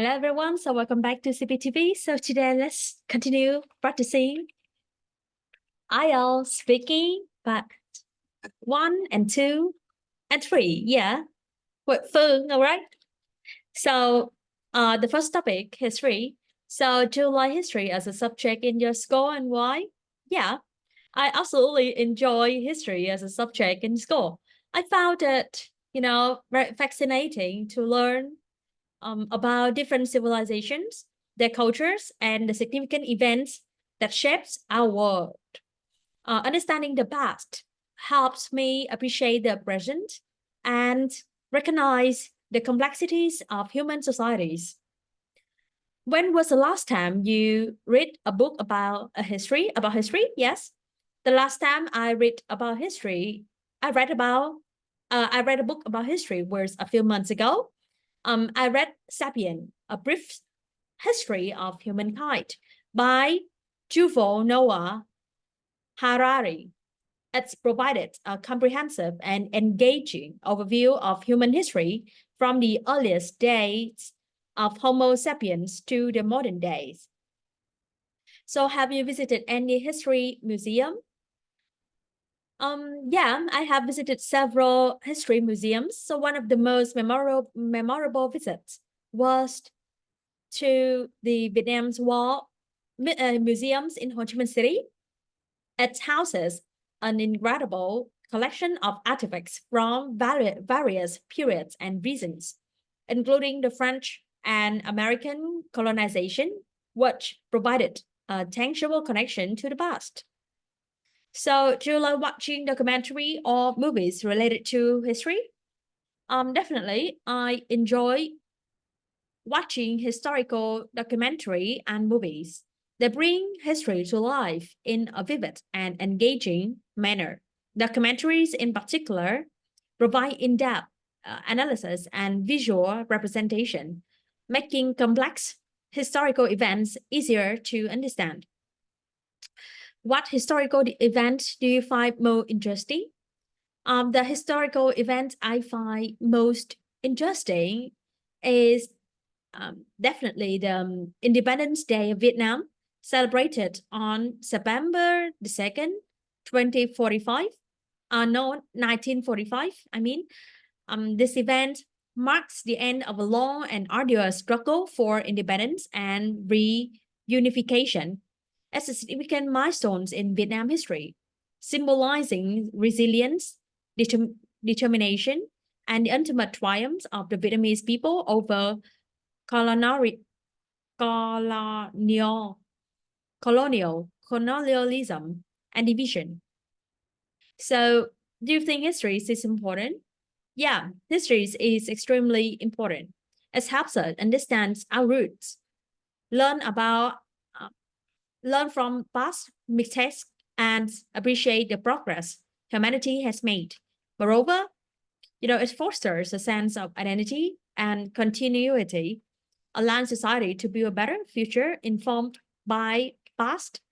Hello everyone, so welcome back to CPTV. So today let's continue practicing IELTS speaking part 1 and 2 and 3. Yeah, with Phương, all right? So the first topic, history. So do you like history as a subject in your school and why? Yeah, I absolutely enjoy history as a subject in school. I found it, very fascinating to learn about different civilizations, their cultures, and the significant events that shapes our world. Understanding the past helps me appreciate the present and recognize the complexities of human societies. When was the last time you read a book about history? Yes, the last time I read about history, I read about I read a book about history was a few months ago. I read *Sapien*, a brief history of humankind by Yuval Noah Harari. It's provided a comprehensive and engaging overview of human history from the earliest days of Homo sapiens to the modern days. So have you visited any history museum? Yeah, I have visited several history museums. So one of the most memorable visits was to the Vietnam's War museums in Ho Chi Minh City. It houses an incredible collection of artifacts from various periods and regions, including the French and American colonization, which provided a tangible connection to the past. So, do you like watching documentary or movies related to history? Definitely. I enjoy watching historical documentary and movies. They bring history to life in a vivid and engaging manner. Documentaries, in particular, provide in-depth analysis and visual representation, making complex historical events easier to understand. What historical event do you find more interesting? The historical event I find most interesting is definitely the Independence Day of Vietnam, celebrated on September the 2nd, 2045. No, 1945, I mean. This event marks the end of a long and arduous struggle for independence and reunification as a significant milestone in Vietnam history, symbolizing resilience, determination, and the ultimate triumph of the Vietnamese people over colonial, colonialism and division. So, do you think history is important? Yeah, history is extremely important. It helps us understand our roots, learn about, uh, learn from past mistakes, and appreciate the progress humanity has made. Moreover, it fosters a sense of identity and continuity, allowing society to build a better future informed by past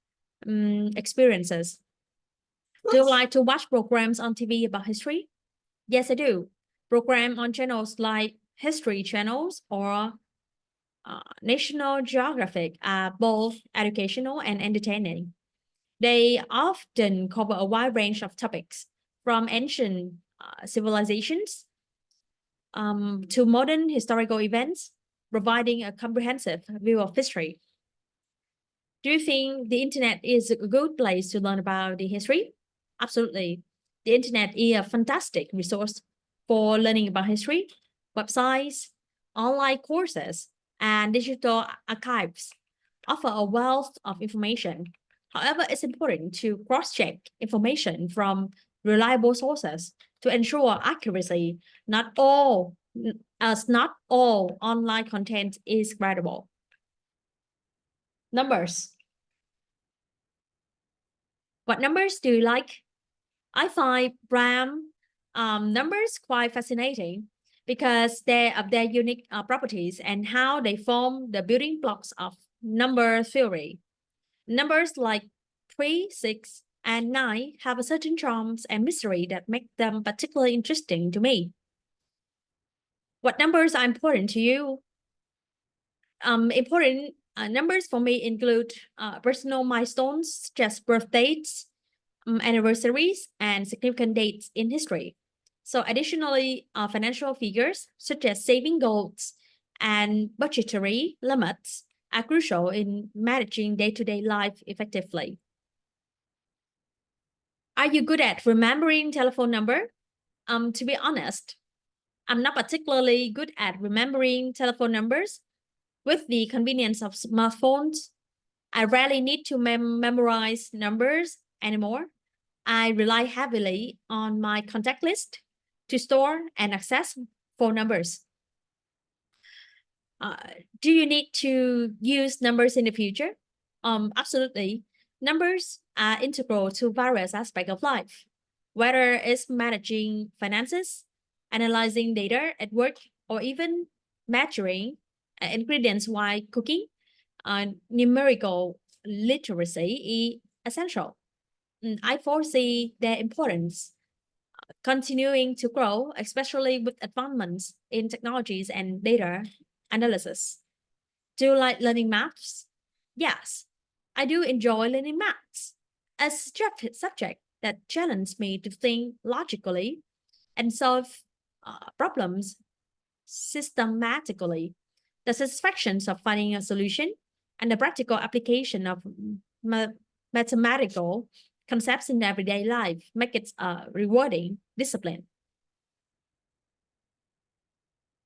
experiences. Do you like to watch programs on TV about history? Yes, I do. Programs on channels like History Channels or National Geographic are both educational and entertaining. They often cover a wide range of topics, from ancient civilizations to modern historical events, providing a comprehensive view of history. Do you think the internet is a good place to learn about the history? Absolutely. The internet is a fantastic resource for learning about history. Websites, online courses, and digital archives offer a wealth of information. However, it's important to cross-check information from reliable sources to ensure accuracy. As not all online content is credible. Numbers. What numbers do you like? I find prime numbers quite fascinating because they of their unique properties and how they form the building blocks of number theory. Numbers like 3, 6, and 9 have a certain charms and mystery that make them particularly interesting to me. What numbers are important to you? Important numbers for me include personal milestones such as birth dates, anniversaries, and significant dates in history. So additionally, financial figures such as saving goals and budgetary limits are crucial in managing day-to-day life effectively. Are you good at remembering telephone number? To be honest, I'm not particularly good at remembering telephone numbers. With the convenience of smartphones, I rarely need to memorize numbers anymore. I rely heavily on my contact list to store and access phone numbers. Uh, do you need to use numbers in the future? Absolutely. Numbers are integral to various aspects of life, whether it's managing finances, analyzing data at work, or even measuring ingredients while cooking. Numerical literacy is essential. I foresee their importance continuing to grow, especially with advancements in technologies and data analysis. Do you like learning maths? Yes, I do enjoy learning maths. A subject that challenges me to think logically and solve problems systematically. The satisfactions of finding a solution and the practical application of mathematical concepts in everyday life make it a rewarding discipline.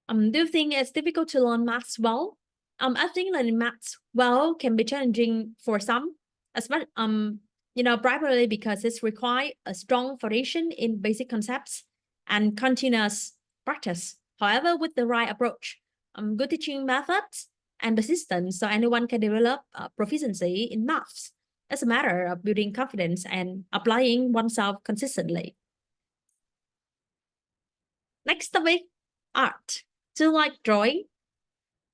Do you think it's difficult to learn maths well? I think learning maths well can be challenging for some, especially primarily because it's require a strong foundation in basic concepts and continuous practice. However, with the right approach, good teaching methods and persistence, so anyone can develop proficiency in maths. It's a matter of building confidence and applying oneself consistently. Next topic, art. Do you like drawing?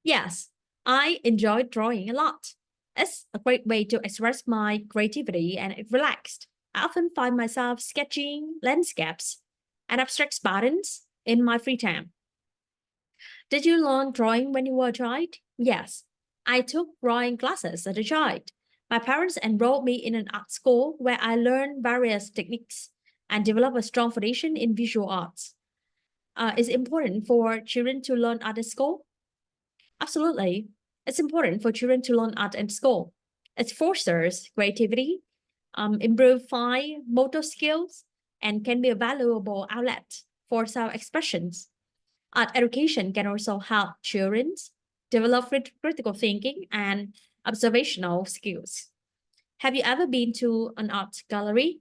Yes, I enjoy drawing a lot. It's a great way to express my creativity and it relaxed. I often find myself sketching landscapes and abstract patterns in my free time. Did you learn drawing when you were a child? Yes, I took drawing classes as a child. My parents enrolled me in an art school where I learned various techniques and developed a strong foundation in visual arts. Is it important for children to learn art at school? Absolutely. It's important for children to learn art at school. It fosters creativity, improve fine motor skills, and can be a valuable outlet for self-expressions. Art education can also help children develop critical thinking and observational skills. Have you ever been to an art gallery?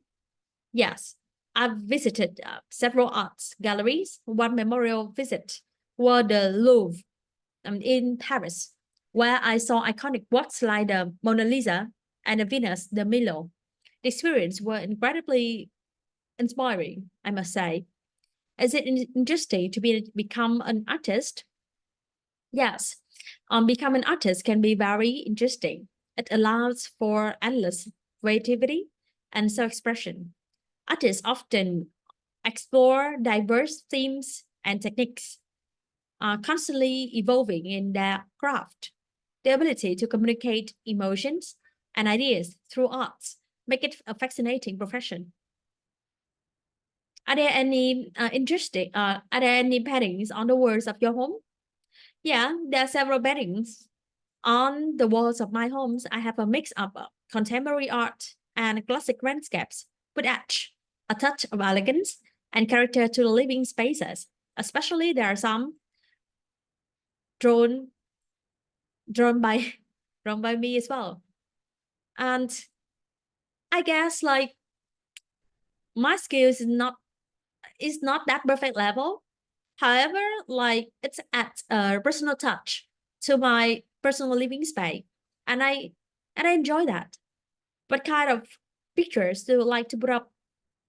Yes, I've visited several art galleries. One memorial visit was the Louvre in Paris, where I saw iconic works like the Mona Lisa and the Venus de Milo. The experience were incredibly inspiring, I must say. Is it interesting to become an artist? Yes, become an artist can be very interesting. It allows for endless creativity and self-expression. Artists often explore diverse themes and techniques, constantly evolving in their craft. The ability to communicate emotions and ideas through arts make it a fascinating profession. Are there any Are there any paintings on the walls of your home? Yeah, there are several paintings on the walls of my homes. I have a mix of contemporary art and classic landscapes, with a touch of elegance and character to the living spaces. Especially, there are some drawn drawn by drawn by me as well. And I guess like my skills is not that perfect level. However, like it's at a personal touch to my personal living space. And I enjoy that. What kind of pictures do you like to put up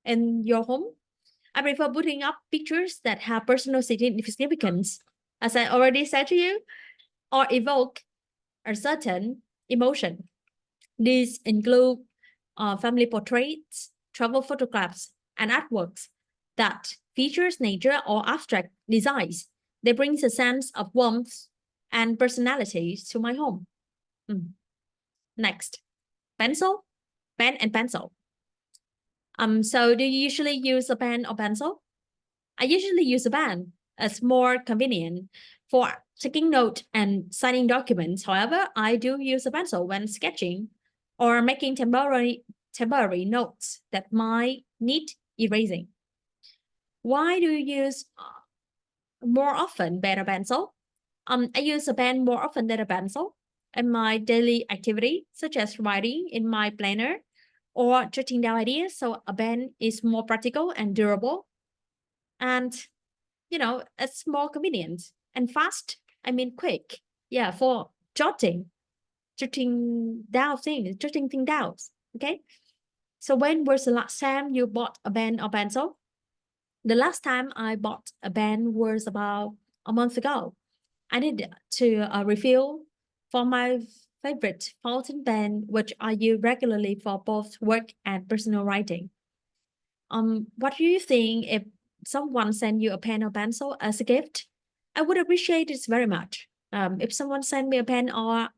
in your home? I prefer putting up pictures that have personal significance, as I already said to you, or evoke a certain emotion. These include family portraits, travel photographs, and artworks that features nature or abstract designs. They bring a sense of warmth and personality to my home. Next, pencil, pen and pencil. So do you usually use a pen or pencil? I usually use a pen as more convenient for taking note and signing documents. However, I do use a pencil when sketching or making temporary notes that might need erasing. Why do you use more often pen or pencil? I use a pen more often than a pencil in my daily activity, such as writing in my planner or jotting down ideas. So a pen is more practical and durable, and it's more convenient and fast. I mean, quick. Yeah, for jotting things down. Okay. So when was the last time you bought a pen or pencil? The last time I bought a pen was about a month ago. I need to refill for my favorite fountain pen, which I use regularly for both work and personal writing. What do you think if someone sent you a pen or pencil as a gift? I would appreciate it very much. If someone sent me a pen or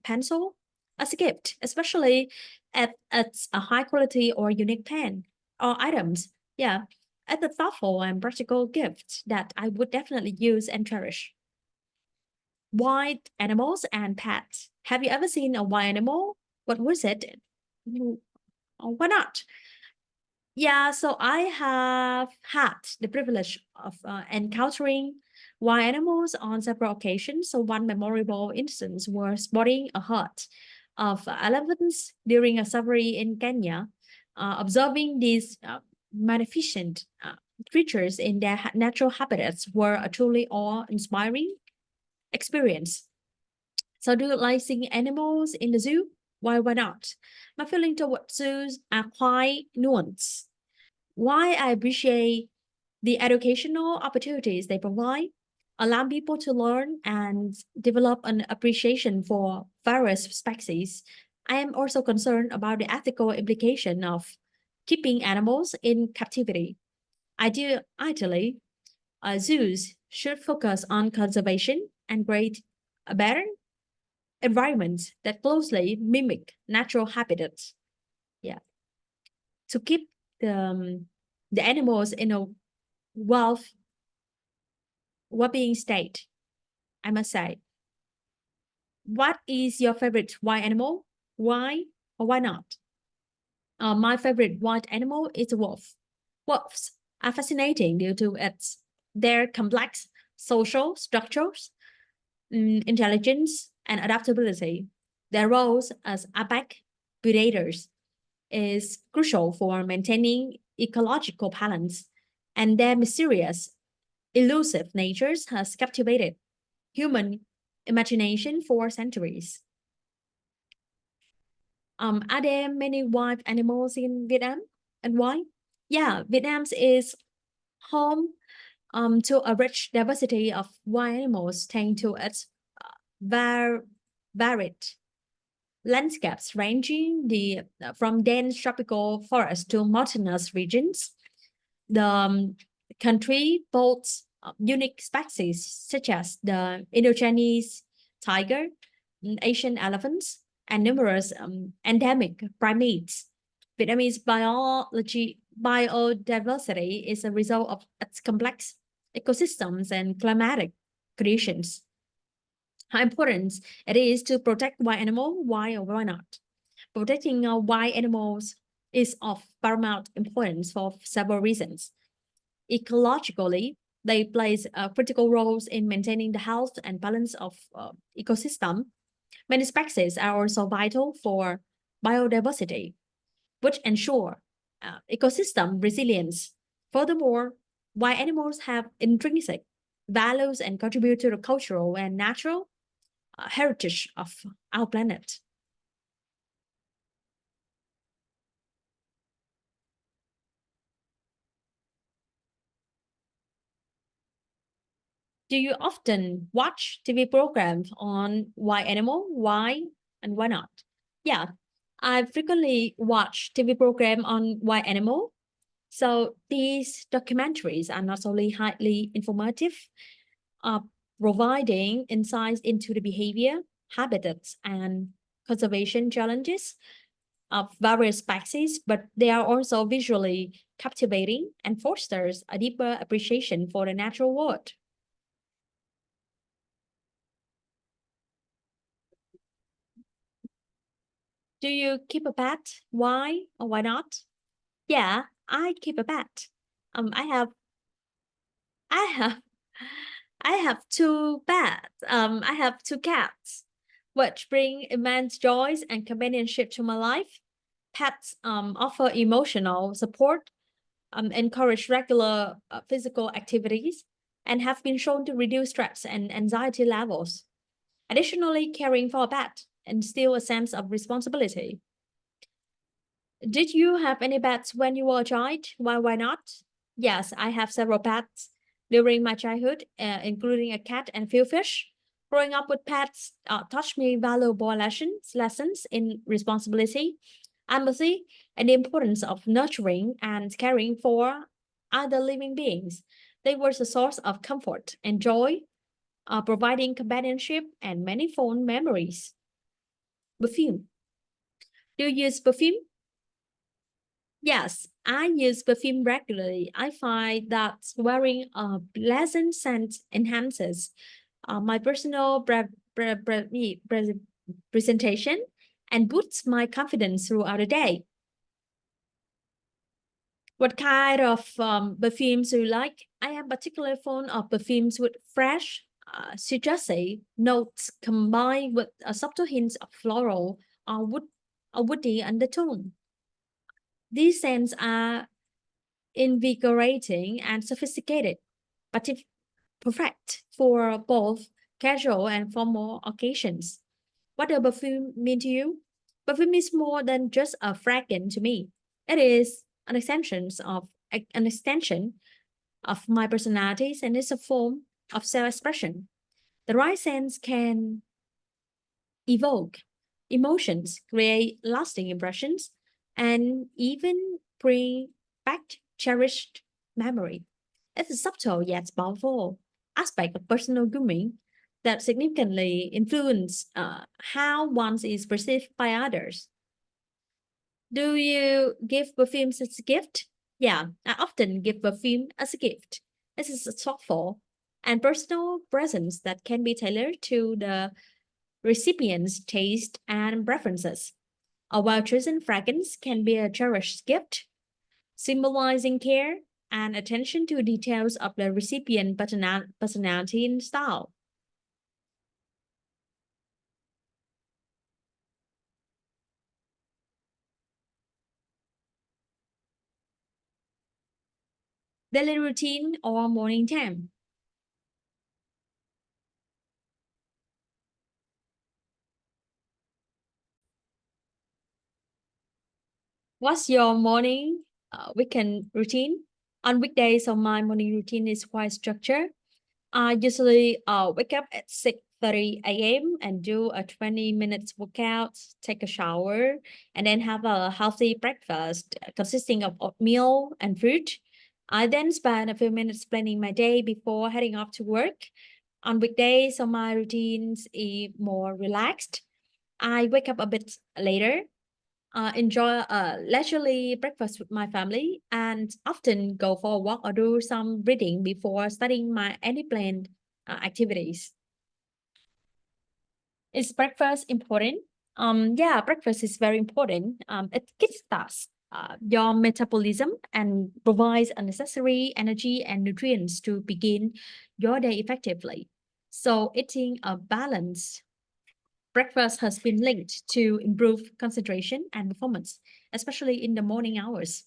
pencil as a gift, especially at it's a high quality or unique pen or items, yeah, as a thoughtful and practical gift that I would definitely use and cherish. Wild animals and pets. Have you ever seen a wild animal? What was it? Mm, Why not? Yeah, so I have had the privilege of encountering wild animals on several occasions. So one memorable instance was spotting a herd of elephants during a safari in Kenya. Observing these magnificent creatures in their natural habitats were a truly awe-inspiring experience. So do you like seeing animals in the zoo? Why not? My feeling towards zoos are quite nuanced. Why I appreciate the educational opportunities they provide, allow people to learn and develop an appreciation for various species. I am also concerned about the ethical implication of keeping animals in captivity. Ideally, zoos should focus on conservation and create a better environments that closely mimic natural habitats. Yeah, to keep the animals in a wealth well-being state. I must say, what is your favorite wild animal? Why or why not? My favorite wild animal is a wolf. Wolves are fascinating due to their complex social structures, intelligence, and adaptability. Their roles as apex predators is crucial for maintaining ecological balance, and their mysterious, elusive natures has captivated human imagination for centuries. Are there many wild animals in Vietnam, and why? Yeah, Vietnam is home to a rich diversity of wild animals thanks to its var- varied landscapes ranging from dense tropical forests to mountainous regions. The country boasts unique species such as the Indo-Chinese tiger, Asian elephants, and numerous endemic primates. Vietnamese biodiversity is a result of its complex ecosystems and climatic conditions. How important it is to protect wild animals? Why or why not? Protecting wild animals is of paramount importance for several reasons. Ecologically, they play critical roles in maintaining the health and balance of ecosystem. Many species are also vital for biodiversity, which ensure ecosystem resilience. Furthermore, wild animals have intrinsic values and contribute to the cultural and natural heritage of our planet. Do you often watch TV programs on why animal, why, and why not? Yeah, I frequently watch TV program on why animal. So these documentaries are not only highly informative, uh, providing insights into the behavior, habitats, and conservation challenges of various species, but they are also visually captivating and fosters a deeper appreciation for the natural world. Do you keep a pet? Why or why not? Yeah, I keep a pet. I have I have I have two pets. I have two cats, which bring immense joys and companionship to my life. Pets offer emotional support, encourage regular physical activities, and have been shown to reduce stress and anxiety levels. Additionally, caring for a pet instills a sense of responsibility. Did you have any pets when you were a child? Why not? Yes, I have several pets during my childhood, including a cat and few fish. Growing up with pets taught me valuable lessons in responsibility, empathy, and the importance of nurturing and caring for other living beings. They were a source of comfort and joy, providing companionship and many fond memories. Perfume. Do you use perfume? Yes, I use perfume regularly. I find that wearing a pleasant scent enhances my personal presentation and boosts my confidence throughout the day. What kind of perfumes do you like? I am particularly fond of perfumes with fresh, citrusy notes combined with a subtle hint of floral or woody undertone. These scents are invigorating and sophisticated, but if perfect for both casual and formal occasions. What does perfume mean to you? Perfume is more than just a fragrance to me. It is an extension of my personalities and it's a form of self-expression. The right sense can evoke emotions, create lasting impressions, and even bring back cherished memory. It's a subtle yet powerful aspect of personal grooming that significantly influence how one is perceived by others. Do you give perfumes as a gift? Yeah, I often give perfume as a gift. This is a thoughtful and personal presence that can be tailored to the recipient's taste and preferences. A well-chosen fragrance can be a cherished gift, symbolizing care and attention to details of the recipient personality and style. Daily routine or morning time. What's your morning weekend routine? On weekdays, so my morning routine is quite structured. I usually wake up at 6:30 a.m. and do a 20 minutes workout, take a shower, and then have a healthy breakfast consisting of oatmeal and fruit. I then spend a few minutes planning my day before heading off to work. On weekdays, so my routines is more relaxed. I wake up a bit later, enjoy a leisurely breakfast with my family, and often go for a walk or do some reading before starting my any planned activities. Is breakfast important? Yeah, breakfast is very important. It kickstarts your metabolism and provides a necessary energy and nutrients to begin your day effectively. So, eating a balanced breakfast has been linked to improve concentration and performance, especially in the morning hours.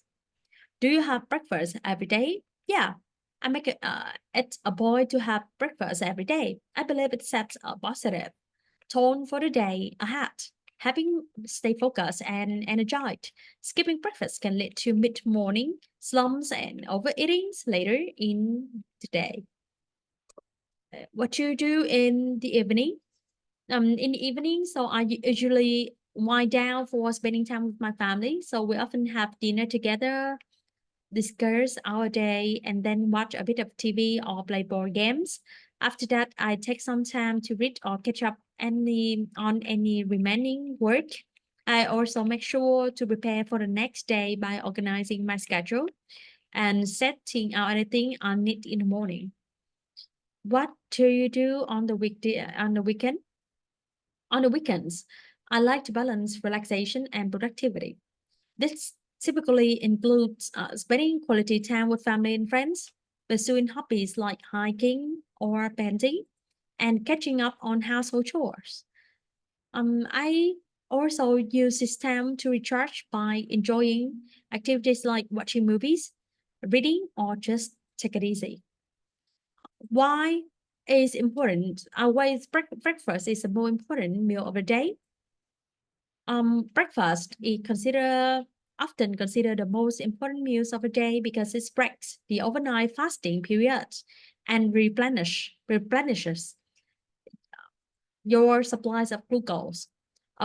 Do you have breakfast every day? Yeah, I make it a point to have breakfast every day. I believe it sets a positive tone for the day ahead. Having stay focused and energized. Skipping breakfast can lead to mid-morning slumps and overeating later in the day. What you do in the evening? In the evening, so I usually wind down for spending time with my family. So we often have dinner together, discuss our day, and then watch a bit of TV or play board games. After that, I take some time to read or catch up on any remaining work. I also make sure to prepare for the next day by organizing my schedule and setting out anything I need in the morning. What do you do on the weekday on the weekend? On the weekends, I like to balance relaxation and productivity. This typically includes spending quality time with family and friends, pursuing hobbies like hiking or painting, and catching up on household chores. I also use this time to recharge by enjoying activities like watching movies, reading, or just take it easy. Why is important? Why is breakfast is the more important meal of the day? Breakfast is often considered the most important meals of the day because it breaks the overnight fasting period and replenishes your supplies of glucose,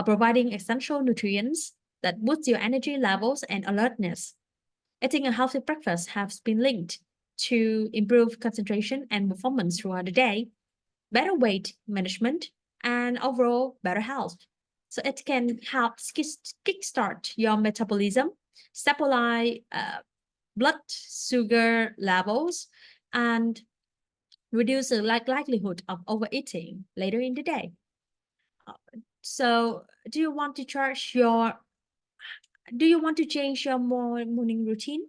providing essential nutrients that boost your energy levels and alertness. Eating a healthy breakfast has been linked to improve concentration and performance throughout the day, better weight management, and overall better health. So it can help kickstart your metabolism, stabilize blood sugar levels, and reduce the likelihood of overeating later in the day. Uh, So, do you want to change your morning routine?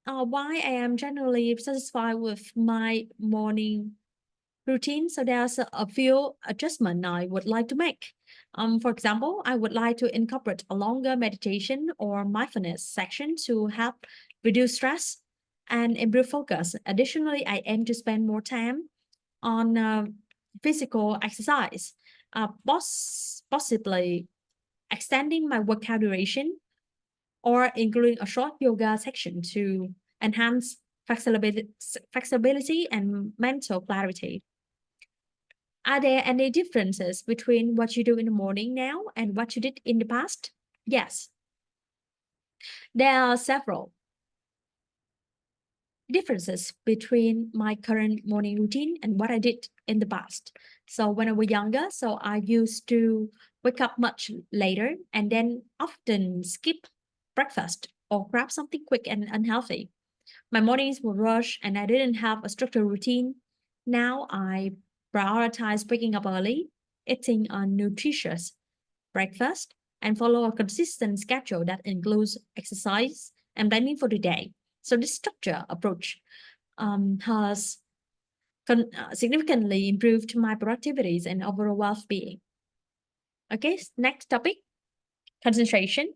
Why I am generally satisfied with my morning routine. So there's a few adjustments I would like to make. For example, I would like to incorporate a longer meditation or mindfulness section to help reduce stress and improve focus. Additionally, I aim to spend more time on physical exercise, possibly extending my workout duration or including a short yoga section to enhance flexibility and mental clarity. Are there any differences between what you do in the morning now and what you did in the past? Yes, there are several differences between my current morning routine and what I did in the past. So when I was younger, so I used to wake up much later and then often skip breakfast or grab something quick and unhealthy. My mornings were rushed and I didn't have a structured routine. Now I prioritize waking up early, eating a nutritious breakfast, and follow a consistent schedule that includes exercise and planning for the day. So this structure approach has significantly improved my productivities and overall well-being. Okay, next topic, concentration.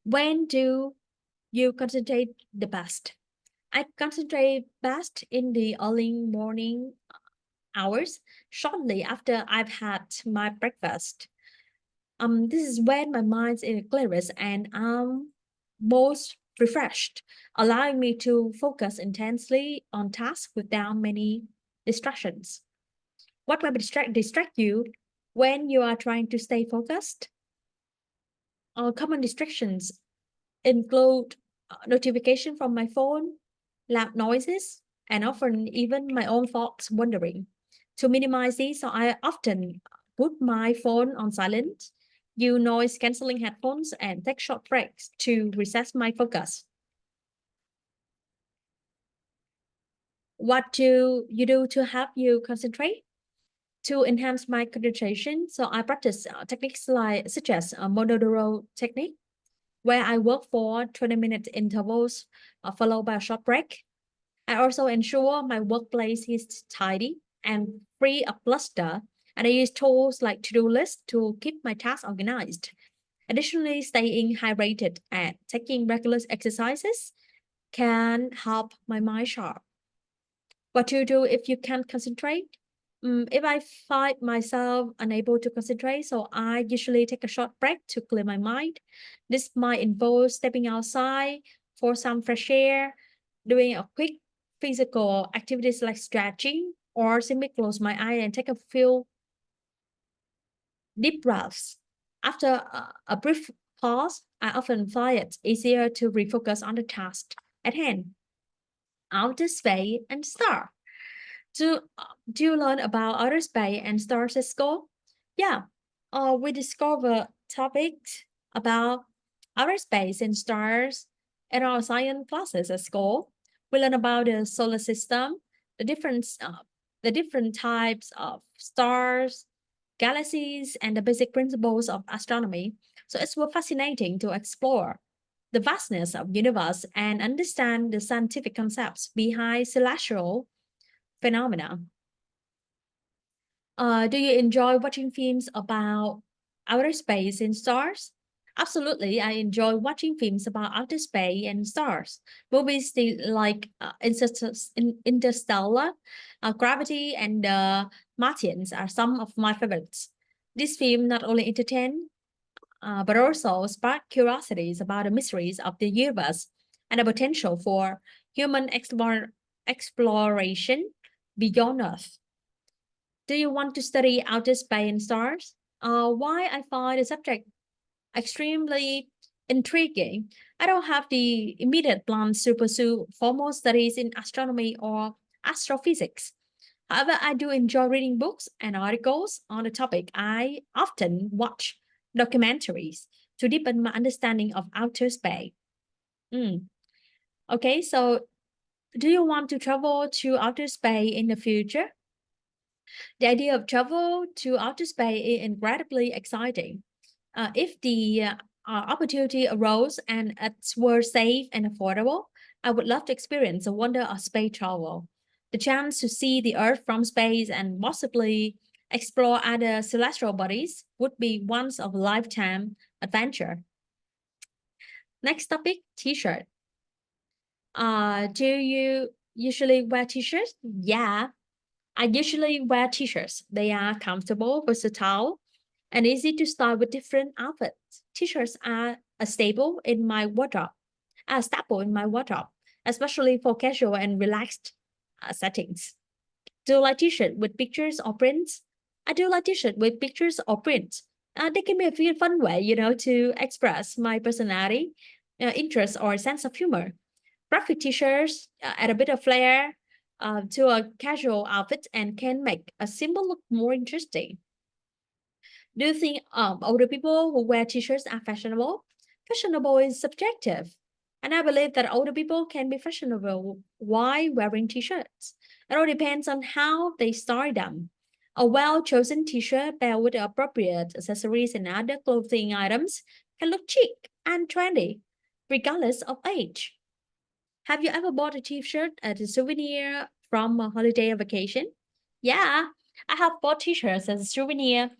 When do you concentrate the best? I concentrate best in the early morning hours, shortly after I've had my breakfast. This is when my mind is clearest and I'm most refreshed, allowing me to focus intensely on tasks without many distractions. What might distract you when you are trying to stay focused? Common distractions include notification from my phone, loud noises, and often even my own thoughts wandering. To minimize these, so I often put my phone on silent, use noise cancelling headphones, and take short breaks to reset my focus. What do you do to help you concentrate? To enhance my concentration, so I practice techniques such as a Pomodoro technique, where I work for 20-minute intervals followed by a short break. I also ensure my workplace is tidy and free of cluster, and I use tools like to-do lists to keep my tasks organized. Additionally, staying hydrated and taking regular exercises can help my mind sharp. What to do if you can't concentrate? If I find myself unable to concentrate, so I usually take a short break to clear my mind. This might involve stepping outside for some fresh air, doing a quick physical activities like stretching, or simply close my eye and take a few deep breaths. After a brief pause, I often find it easier to refocus on the task at hand. I'll just wait and start. Do you learn about outer space and stars at school? Yeah. We discover topics about outer space and stars in our science classes at school. We learn about the solar system, the different uh, the different types of stars, galaxies, and the basic principles of astronomy. So it's so fascinating to explore the vastness of universe and understand the scientific concepts behind celestial phenomena. Do you enjoy watching films about outer space and stars? Absolutely, I enjoy watching films about outer space and stars. Movies like Interstellar, Gravity, and Martians are some of my favorites. This film not only entertain, but also spark curiosities about the mysteries of the universe and the potential for human exploration beyond Earth. Do you want to study outer space and stars? Why I find the subject extremely intriguing. I don't have the immediate plans to pursue formal studies in astronomy or astrophysics. However, I do enjoy reading books and articles on the topic. I often watch documentaries to deepen my understanding of outer space. Mm. Okay, so do you want to travel to outer space in the future? The idea of travel to outer space is incredibly exciting. If the opportunity arose and it were safe and affordable, I would love to experience the wonder of space travel. The chance to see the Earth from space and possibly explore other celestial bodies would be once of a lifetime adventure. Next topic, t-shirt. Do you usually wear t-shirts? Yeah, I usually wear t-shirts. They are comfortable, versatile, and easy to style with different outfits. T-shirts are a staple in my wardrobe, especially for casual and relaxed settings. Do you like t-shirt with pictures or prints? I do like t-shirt with pictures or prints. They can be a feel fun way, to express my personality, interest, or sense of humor. Graphic t-shirts add a bit of flair to a casual outfit and can make a simple look more interesting. Do you think older people who wear t-shirts are fashionable? Fashionable is subjective. And I believe that older people can be fashionable while wearing t-shirts. It all depends on how they style them. A well-chosen t-shirt paired with appropriate accessories and other clothing items can look chic and trendy, regardless of age. Have you ever bought a t-shirt as a souvenir from a holiday or vacation? Yeah, I have bought t-shirts as a souvenir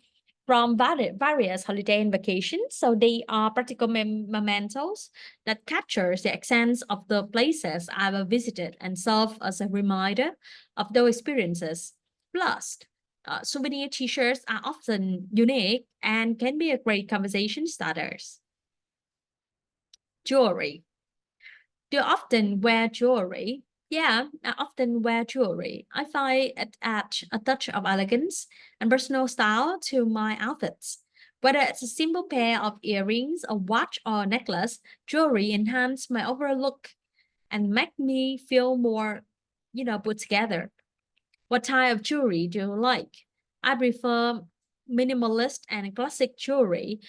from various holiday and vacations. So they are practical mementos that captures the essence of the places I've visited and serve as a reminder of those experiences. Plus, souvenir t-shirts are often unique and can be a great conversation starters. Jewelry. Do you often wear jewelry? Yeah, I often wear jewelry. I find it adds a touch of elegance and personal style to my outfits. Whether it's a simple pair of earrings, a watch, or a necklace, jewelry enhance my overall look and make me feel more, put together. What type of jewelry do you like? I prefer minimalist and classic jewelry.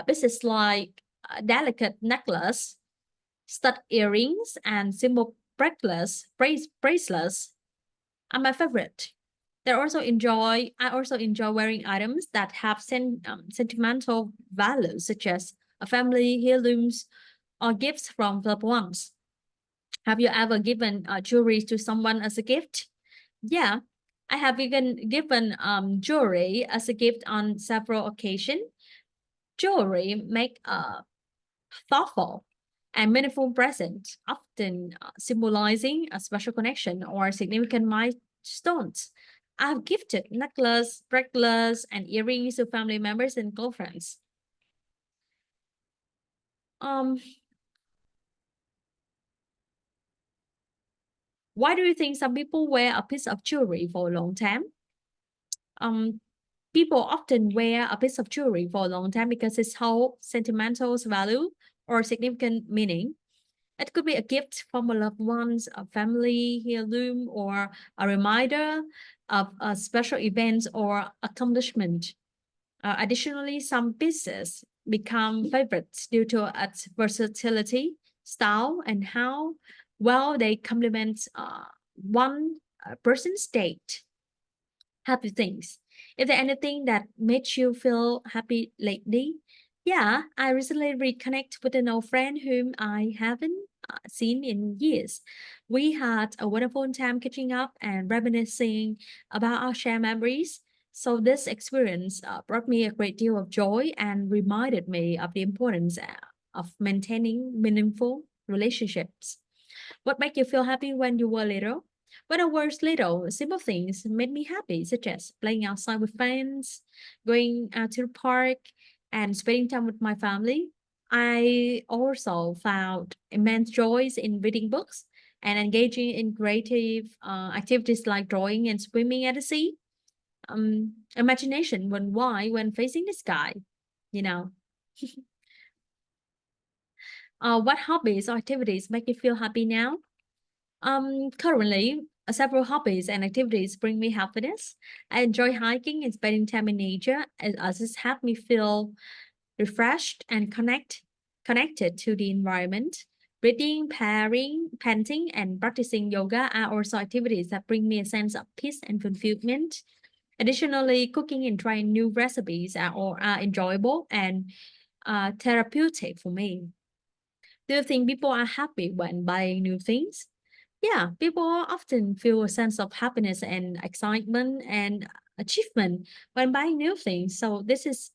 Pieces like a delicate necklace, stud earrings, and simple bracelets are my favorite. I also enjoy wearing items that have sentimental values, such as a family heirlooms or gifts from loved ones. Have you ever given jewelry to someone as a gift? Yeah, I have even given jewelry as a gift on several occasions. Jewelry make thoughtful and meaningful present, often symbolizing a special connection or significant milestones. I've gifted necklace, bracelets, and earrings to family members and girlfriends. Um, why do you think some people wear a piece of jewelry for a long time? Um, People often wear a piece of jewelry for a long time because it holds sentimental value or significant meaning. It could be a gift from a loved ones, a family heirloom, or a reminder of a special event or accomplishment. Additionally, some pieces become favorites due to its versatility, style, and how well they complement one person's date. Happy things. Is there anything that made you feel happy lately? Yeah, I recently reconnect with an old friend whom I haven't seen in years. We had a wonderful time catching up and reminiscing about our shared memories. So this experience brought me a great deal of joy and reminded me of the importance of maintaining meaningful relationships. What made you feel happy when you were little? When I was little, simple things made me happy, such as playing outside with friends, going out to the park, and spending time with my family. I also found immense joys in reading books and engaging in creative activities like drawing and swimming at the sea. Imagination went wide when facing the sky, you know. What hobbies or activities make you feel happy now? Currently, several hobbies and activities bring me happiness. I enjoy hiking and spending time in nature as it helps me feel refreshed and connected to the environment. Reading, pairing, painting, and practicing yoga are also activities that bring me a sense of peace and fulfillment. Additionally, cooking and trying new recipes are enjoyable and therapeutic for me. Do you think people are happy when buying new things? Yeah, people often feel a sense of happiness and excitement and achievement when buying new things. So this is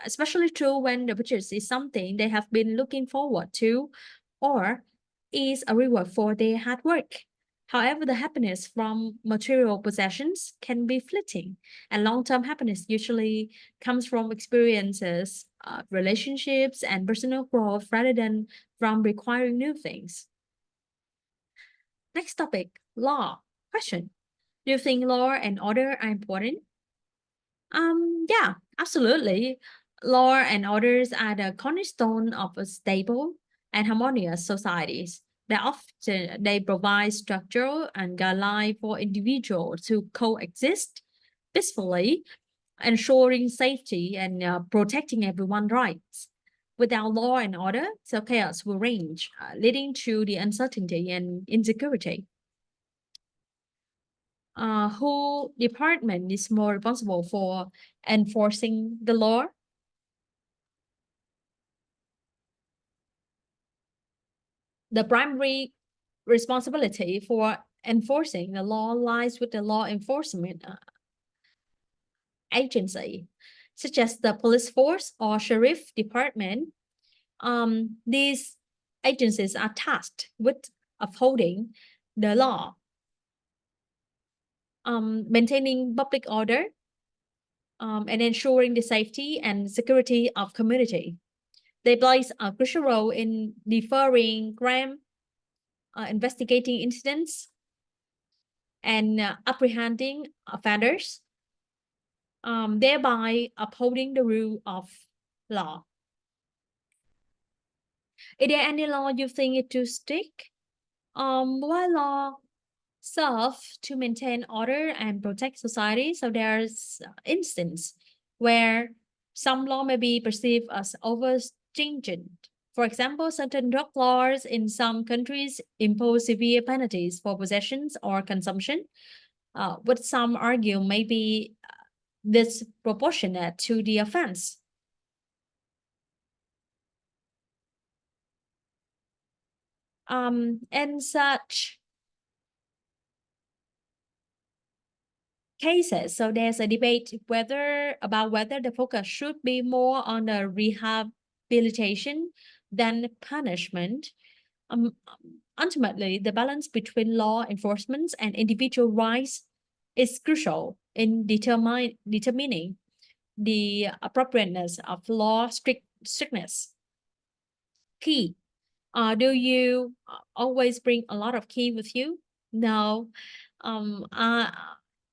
especially true when the purchase is something they have been looking forward to or is a reward for their hard work. However, the happiness from material possessions can be fleeting, and long term happiness usually comes from experiences, relationships, and personal growth rather than from requiring new things. Next topic, law. Question. Do you think law and order are important? Yeah, absolutely. Law and orders are the cornerstone of a stable and harmonious societies. They provide structure and guideline for individuals to coexist peacefully, ensuring safety and protecting everyone's rights. Without law and order, so chaos will range, leading to the uncertainty and insecurity. Who department is more responsible for enforcing the law? The primary responsibility for enforcing the law lies with the law enforcement agency, such as the police force or sheriff department. These agencies are tasked with upholding the law, maintaining public order, and ensuring the safety and security of community. They plays a crucial role in deferring crime, investigating incidents, and apprehending offenders, thereby upholding the rule of law. Is there any law you think it to stick? While law serve to maintain order and protect society, so there's instance where some law may be perceived as over stringent. For example, certain drug laws in some countries impose severe penalties for possessions or consumption, what some argue may be disproportionate to the offense. In such cases, so there's a debate whether the focus should be more on the rehabilitation than punishment. Ultimately, the balance between law enforcement and individual rights is crucial in determining the appropriateness of law strictness. Key. Do you always bring a lot of key with you? No. Um, uh,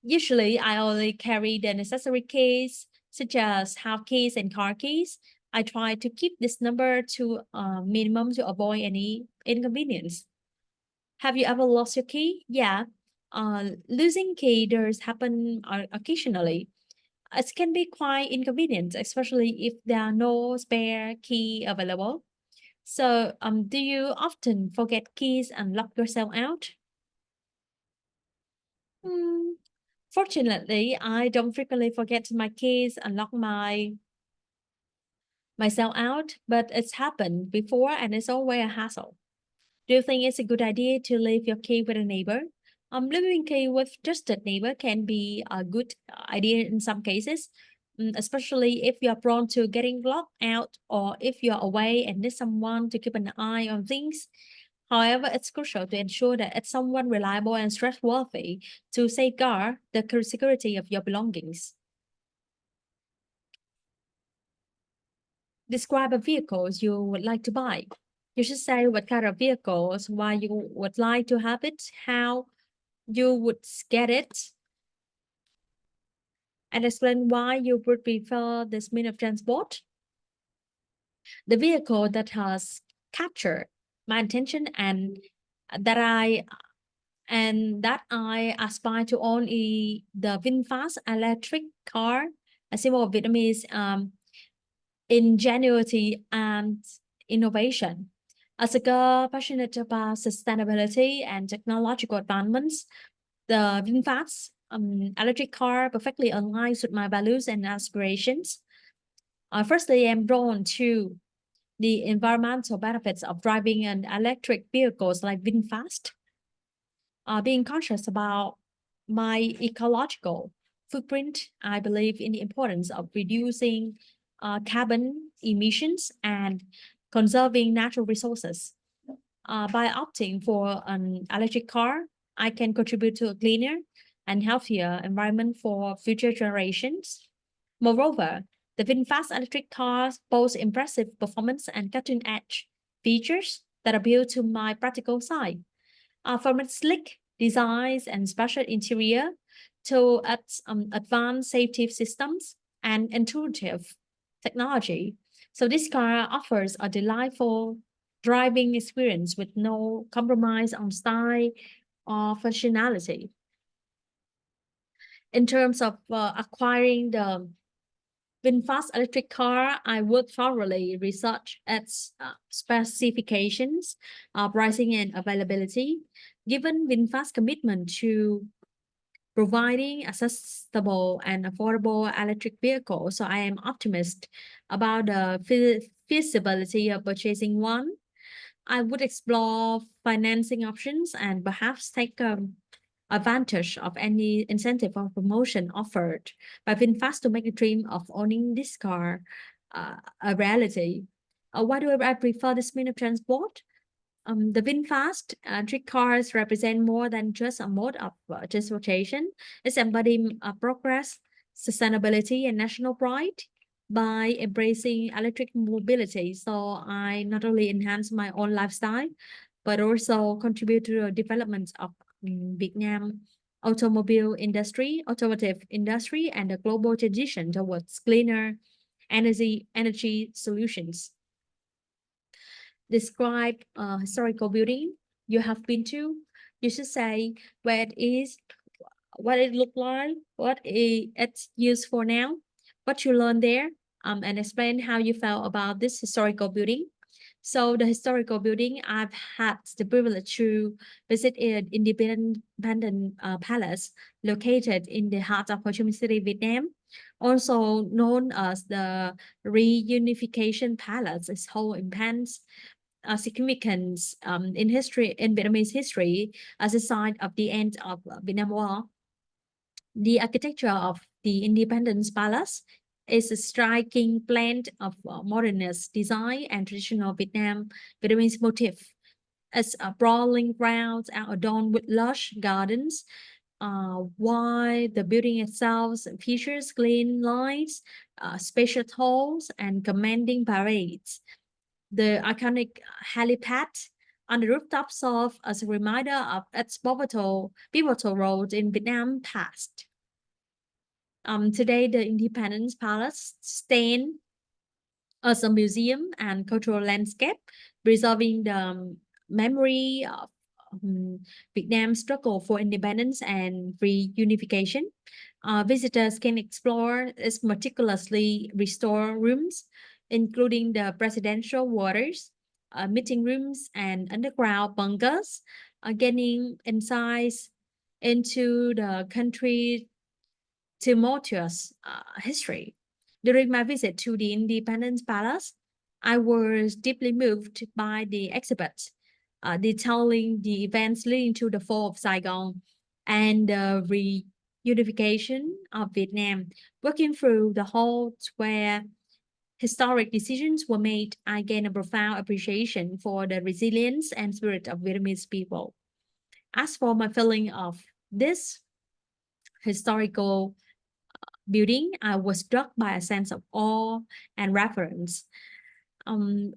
Usually I only carry the necessary keys, such as house keys and car keys. I try to keep this number to minimum to avoid any inconvenience. Have you ever lost your key? Yeah. Losing key does happen occasionally. It can be quite inconvenient, especially if there are no spare key available. So, do you often forget keys and lock yourself out? Hmm, Fortunately, I don't frequently forget my keys and lock myself out, but it's happened before and it's always a hassle. Do you think it's a good idea to leave your key with a neighbor? Leaving key with trusted neighbor can be a good idea in some cases, especially if you are prone to getting locked out or if you are away and need someone to keep an eye on things. However, it's crucial to ensure that it's someone reliable and trustworthy to safeguard the security of your belongings. Describe a vehicles you would like to buy. You should say what kind of vehicles, why you would like to have it, how you would get it, and explain why you would prefer this mean of transport. The vehicle that has captured my attention that I that I aspire to own is the VinFast electric car, a symbol of Vietnamese ingenuity and innovation. As a girl passionate about sustainability and technological advancements, the VinFast electric car perfectly aligns with my values and aspirations. Firstly, I'm drawn to the environmental benefits of driving an electric vehicles like VinFast. Being conscious about my ecological footprint, I believe in the importance of reducing carbon emissions and conserving natural resources. By opting for an electric car, I can contribute to a cleaner and healthier environment for future generations. Moreover, the VinFast electric cars boast impressive performance and cutting-edge features that appeal to my practical side. From its sleek designs and special interior to its advanced safety systems and intuitive technology. So this car offers a delightful driving experience with no compromise on style or functionality. In terms of acquiring the VinFast electric car, I would thoroughly research its specifications, pricing, and availability. Given VinFast's commitment to providing accessible and affordable electric vehicles, so I am optimistic about the feasibility of purchasing one. I would explore financing options and perhaps take advantage of any incentive or promotion offered by VinFast to make the dream of owning this car a reality. Why do I prefer this mean of transport? The VinFast trick cars represent more than just a mode of transportation. It's embodying progress, sustainability, and national pride by embracing electric mobility. So I not only enhance my own lifestyle, but also contribute to the development of Vietnam automotive industry, and the global transition towards cleaner energy solutions. Describe a historical building you have been to. You should say where it is, what it looked like, it's used for now, what you learned there, and explain how you felt about this historical building. So the historical building, I've had the privilege to visit an independent palace located in the heart of Ho Chi Minh City, Vietnam, also known as the Reunification Palace. Its whole immense significance in Vietnamese history as a sign of the end of Vietnam War. The architecture of the Independence Palace is a striking blend of modernist design and traditional Vietnamese motif. Its sprawling grounds are adorned with lush gardens, while the building itself features clean lines, spacious halls, and commanding parades. The iconic helipad on the rooftop serves as a reminder of its pivotal role in Vietnam past. Today, the Independence Palace stands as a museum and cultural landscape, preserving the memory of Vietnam's struggle for independence and reunification. Visitors can explore its meticulously restored rooms, including the presidential quarters, meeting rooms, and underground bunkers, gaining insights into the country's tumultuous history. During my visit to the Independence Palace, I was deeply moved by the exhibit, detailing the events leading to the fall of Saigon and the reunification of Vietnam. Working through the halls where historic decisions were made, I gained a profound appreciation for the resilience and spirit of Vietnamese people. As for my feeling of this historical building, I was struck by a sense of awe and reverence.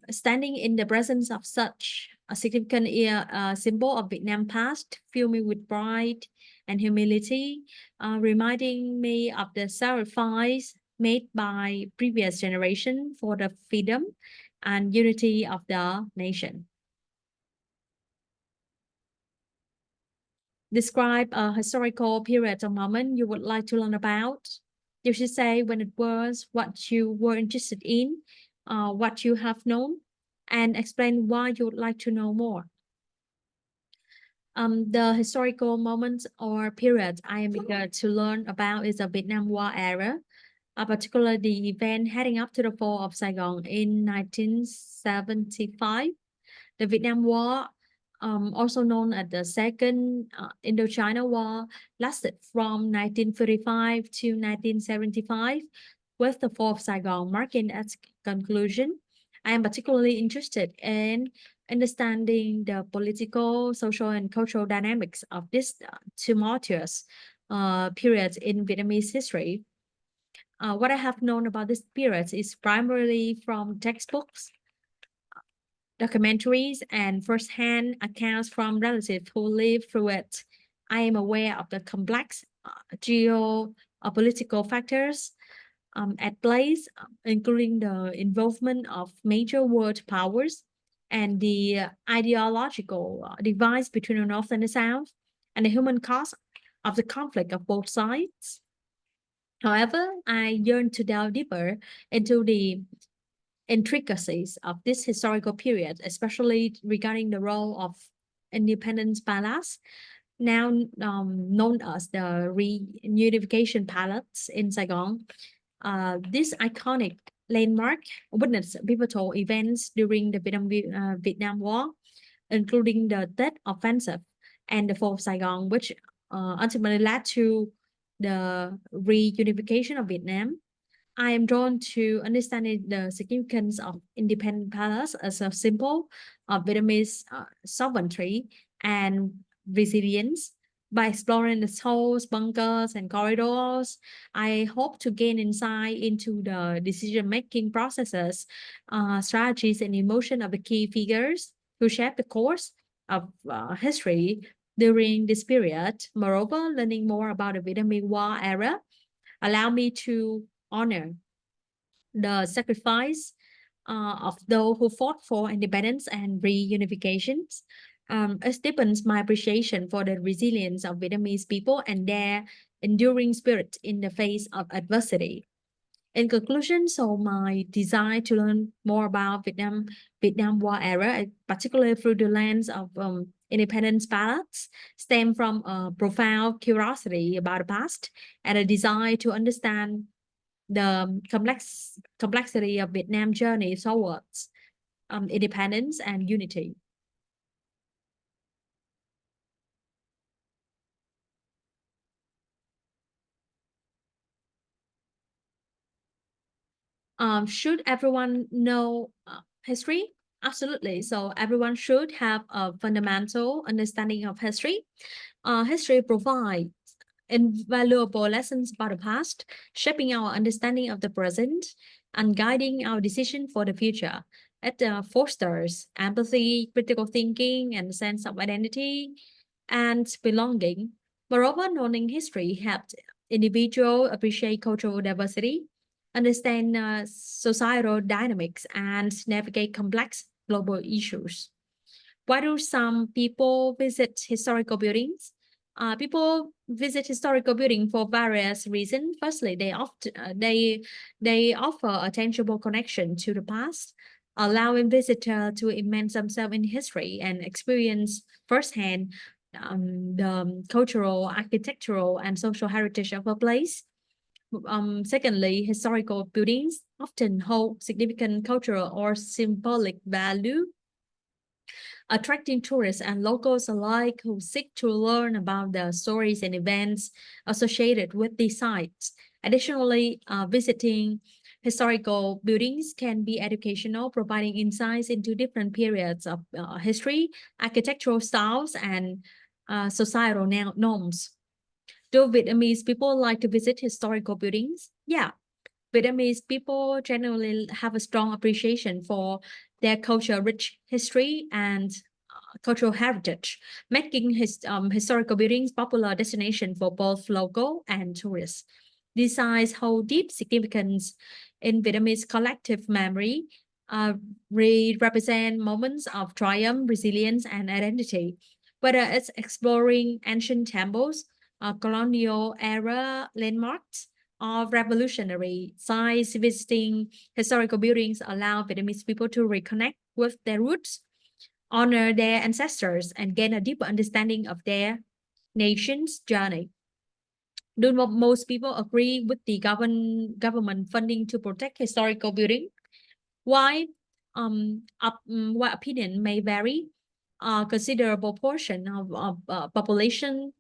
Standing in the presence of such a significant symbol of Vietnam past filled me with pride and humility, reminding me of the sacrifice made by previous generation for the freedom and unity of the nation. Describe a historical period or moment you would like to learn about. You should say when it was, what you were interested in, what you have known, and explain why you would like to know more. The historical moment or period I am eager to learn about is the Vietnam War era, particularly the event heading up to the fall of Saigon in 1975. The Vietnam War, also known as the Second Indochina War, lasted from 1945 to 1975, with the fall of Saigon marking its conclusion. I am particularly interested in understanding the political, social, and cultural dynamics of this tumultuous period in Vietnamese history. What I have known about this period is primarily from textbooks, documentaries, and first-hand accounts from relatives who lived through it. I am aware of the complex geopolitical factors at play, including the involvement of major world powers and the ideological divides between the North and the South, and the human cost of the conflict of both sides. However, I yearn to delve deeper into the intricacies of this historical period, especially regarding the role of Independence Palace, now known as the Reunification Palace in Saigon. This iconic landmark witnessed pivotal events during the Vietnam War, including the Tet Offensive and the fall of Saigon, which ultimately led to the reunification of Vietnam. I am drawn to understanding the significance of independent palace as a symbol of Vietnamese sovereignty and resilience. By exploring the halls, bunkers, and corridors, I hope to gain insight into the decision-making processes, strategies, and emotion of the key figures who shaped the course of history during this period. Moreover, learning more about the Vietnamese War era allow me to honor the sacrifice of those who fought for independence and reunifications. It deepens my appreciation for the resilience of Vietnamese people and their enduring spirit in the face of adversity. In conclusion, so my desire to learn more about Vietnam War era, particularly through the lens of independence ballads, stem from a profound curiosity about the past and a desire to understand the complexity of Vietnam journey towards independence and unity. Should everyone know history? Absolutely. So everyone should have a fundamental understanding of history. History provides invaluable lessons about the past, shaping our understanding of the present and guiding our decision for the future. It fosters empathy, critical thinking, and sense of identity and belonging. Moreover, knowing history helps individuals appreciate cultural diversity, understand societal dynamics, and navigate complex global issues. Why do some people visit historical buildings? People visit historical buildings for various reasons. Firstly, they offer a tangible connection to the past, allowing visitors to immerse themselves in history and experience firsthand the cultural, architectural, and social heritage of a place. Secondly, historical buildings often hold significant cultural or symbolic value, attracting tourists and locals alike who seek to learn about the stories and events associated with these sites. Additionally, visiting historical buildings can be educational, providing insights into different periods of history, architectural styles, and societal norms. Do Vietnamese people like to visit historical buildings? Yeah, Vietnamese people generally have a strong appreciation for their culture-rich history and cultural heritage, making historical buildings popular destination for both local and tourists. These sites hold deep significance in Vietnamese collective memory, represent moments of triumph, resilience, and identity. Whether it's exploring ancient temples, colonial era landmarks, or revolutionary sites, visiting historical buildings allow Vietnamese people to reconnect with their roots, honor their ancestors, and gain a deeper understanding of their nation's journey. Do most people agree with the government funding to protect historical building? Why? What opinion may vary. A considerable portion of population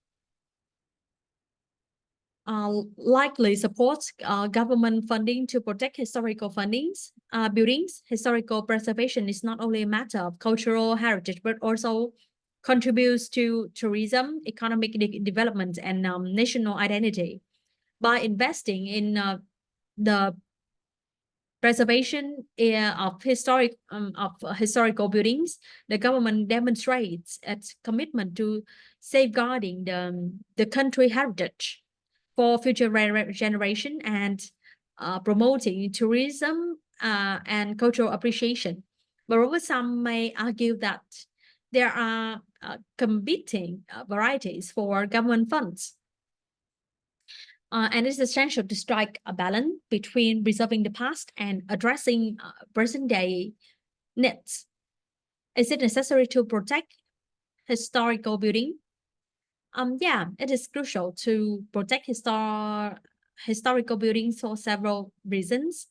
likely supports government funding to protect historical buildings. Historical preservation is not only a matter of cultural heritage, but also contributes to tourism, economic development, and national identity. By investing in the preservation of historical buildings, the government demonstrates its commitment to safeguarding the country heritage for future generation and promoting tourism and cultural appreciation. Moreover, some may argue that there are competing varieties for government funds. And it's essential to strike a balance between preserving the past and addressing present day needs. Is it necessary to protect historical building? Yeah, it is crucial to protect historical buildings for several reasons.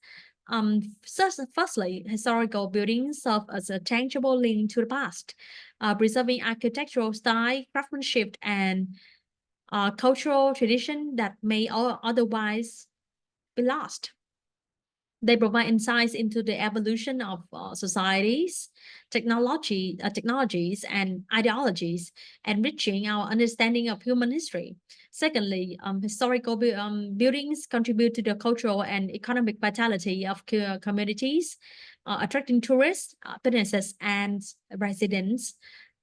Firstly, historical buildings serve as a tangible link to the past, preserving architectural style, craftsmanship, and cultural tradition that may otherwise be lost. They provide insights into the evolution of societies, technologies, and ideologies, enriching our understanding of human history. Secondly, historical buildings contribute to the cultural and economic vitality of communities, attracting tourists, businesses, and residents.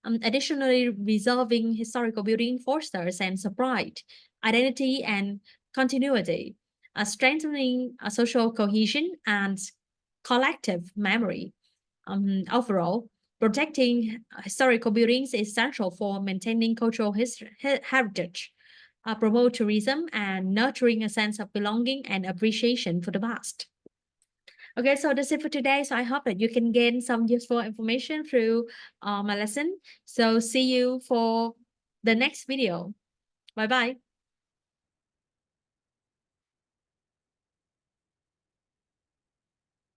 Additionally, reserving historical building fosters sense of pride, identity, and continuity, strengthening social cohesion and collective memory. Overall, protecting historical buildings is essential for maintaining cultural heritage, promote tourism, and nurturing a sense of belonging and appreciation for the past. Okay, so that's it for today. So I hope that you can gain some useful information through my lesson. So see you for the next video. Bye bye.